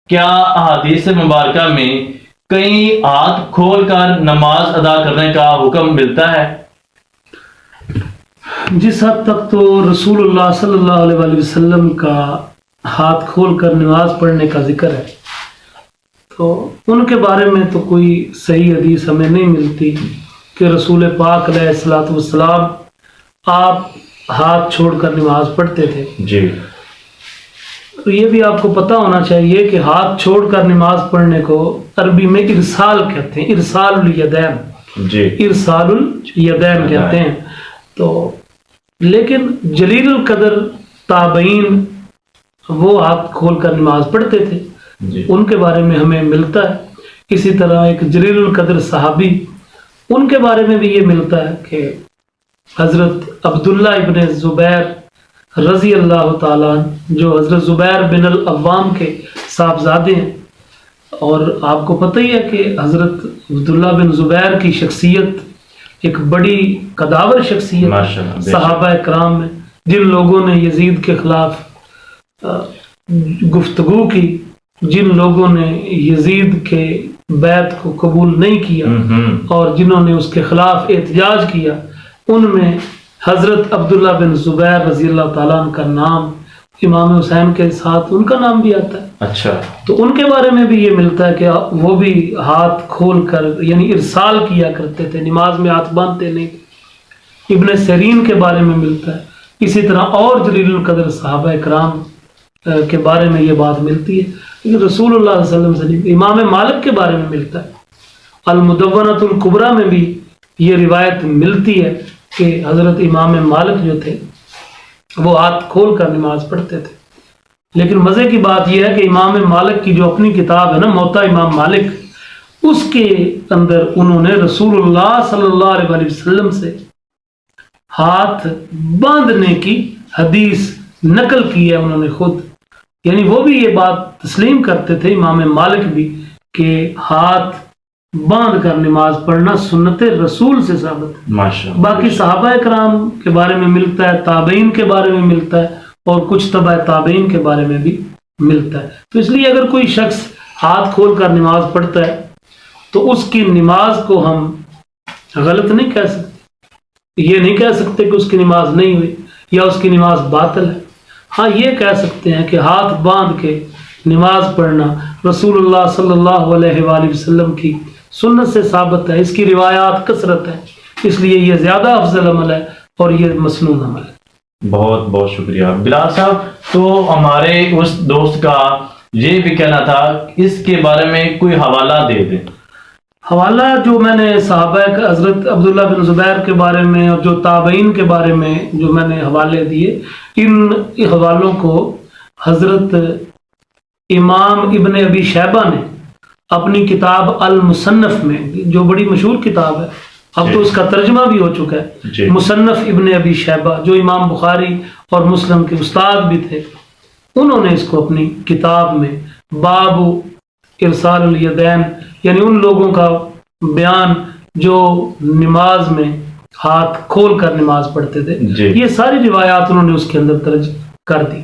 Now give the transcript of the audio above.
کیا احادیث مبارکہ میں کئی ہاتھ کھول کر نماز ادا کرنے کا حکم ملتا ہے؟ جس حد تک تو رسول اللہ صلی اللہ علیہ وسلم کا ہاتھ کھول کر نماز پڑھنے کا ذکر ہے، تو ان کے بارے میں تو کوئی صحیح حدیث ہمیں نہیں ملتی کہ رسول پاک علیہ الصلوۃ والسلام آپ ہاتھ چھوڑ کر نماز پڑھتے تھے۔ جی، تو یہ بھی آپ کو پتہ ہونا چاہیے کہ ہاتھ چھوڑ کر نماز پڑھنے کو عربی میں ارسال کہتے ہیں، ارسال الیدین، جی، ارسال الیدین کہتے ہیں۔ تو لیکن جلیل القدر تابعین وہ ہاتھ کھول کر نماز پڑھتے تھے، جی، ان کے بارے میں ہمیں ملتا ہے۔ اسی طرح ایک جلیل القدر صحابی، ان کے بارے میں بھی یہ ملتا ہے کہ حضرت عبداللہ ابن زبیر رضی اللہ تعالیٰ عنہ، جو حضرت زبیر بن العوام کے صاحبزادے ہیں، اور آپ کو پتہ ہی ہے کہ حضرت عبداللہ بن زبیر کی شخصیت ایک بڑی قداور شخصیت ماشاءاللہ، صحابہ کرام میں، جن لوگوں نے یزید کے خلاف گفتگو کی، جن لوگوں نے یزید کے بیعت کو قبول نہیں کیا اور جنہوں نے اس کے خلاف احتجاج کیا، ان میں حضرت عبداللہ بن زبیر رضی اللہ تعالیٰ عنہ کا نام امام حسین کے ساتھ ان کا نام بھی آتا ہے۔ اچھا، تو ان کے بارے میں بھی یہ ملتا ہے کہ وہ بھی ہاتھ کھول کر یعنی ارسال کیا کرتے تھے، نماز میں ہاتھ باندھتے نہیں۔ ابن سیرین کے بارے میں ملتا ہے، اسی طرح اور جلیل القدر صحابہ کرام کے بارے میں یہ بات ملتی ہے، لیکن رسول اللہ صلی اللہ علیہ وسلم سے امام مالک کے بارے میں ملتا ہے۔ المدونۃ الکبریٰ میں بھی یہ روایت ملتی ہے کہ حضرت امام مالک جو تھے وہ ہاتھ کھول کر نماز پڑھتے تھے۔ لیکن مزے کی بات یہ ہے کہ امام مالک کی جو اپنی کتاب ہے نا، موطا امام مالک، اس کے اندر انہوں نے رسول اللہ صلی اللہ علیہ وسلم سے ہاتھ باندھنے کی حدیث نقل کی ہے انہوں نے خود، یعنی وہ بھی یہ بات تسلیم کرتے تھے امام مالک بھی کہ ہاتھ باندھ کر نماز پڑھنا سنت رسول سے ثابت ہے۔ ماشاءاللہ۔ باقی صحابہ کرام کے بارے میں ملتا ہے، تابعین کے بارے میں ملتا ہے، اور کچھ تبع تابعین کے بارے میں بھی ملتا ہے۔ تو اس لیے اگر کوئی شخص ہاتھ کھول کر نماز پڑھتا ہے تو اس کی نماز کو ہم غلط نہیں کہہ سکتے، یہ نہیں کہہ سکتے کہ اس کی نماز نہیں ہوئی یا اس کی نماز باطل ہے۔ ہاں یہ کہہ سکتے ہیں کہ ہاتھ باندھ کے نماز پڑھنا رسول اللہ صلی اللہ علیہ وآلہ وسلم کی سنت سے ثابت ہے، اس کی روایات کثرت ہے، اس لیے یہ زیادہ افضل عمل ہے اور یہ مسنون عمل ہے۔ بہت بہت شکریہ بلال صاحب۔ تو ہمارے اس دوست کا یہ بھی کہنا تھا، اس کے بارے میں کوئی حوالہ دے دیں۔ حوالہ جو میں نے صحابہ حضرت عبداللہ بن زبیر کے بارے میں اور جو تابعین کے بارے میں جو میں نے حوالے دیے، ان حوالوں کو حضرت امام ابن ابی شیبہ نے اپنی کتاب المصنف میں، جو بڑی مشہور کتاب ہے، اب تو اس کا ترجمہ بھی ہو چکا ہے، مصنف ابن ابی شیبہ، جو امام بخاری اور مسلم کے استاد بھی تھے، انہوں نے اس کو اپنی کتاب میں باب ارسال الیدین، یعنی ان لوگوں کا بیان جو نماز میں ہاتھ کھول کر نماز پڑھتے تھے، یہ ساری روایات انہوں نے اس کے اندر درج کر دی۔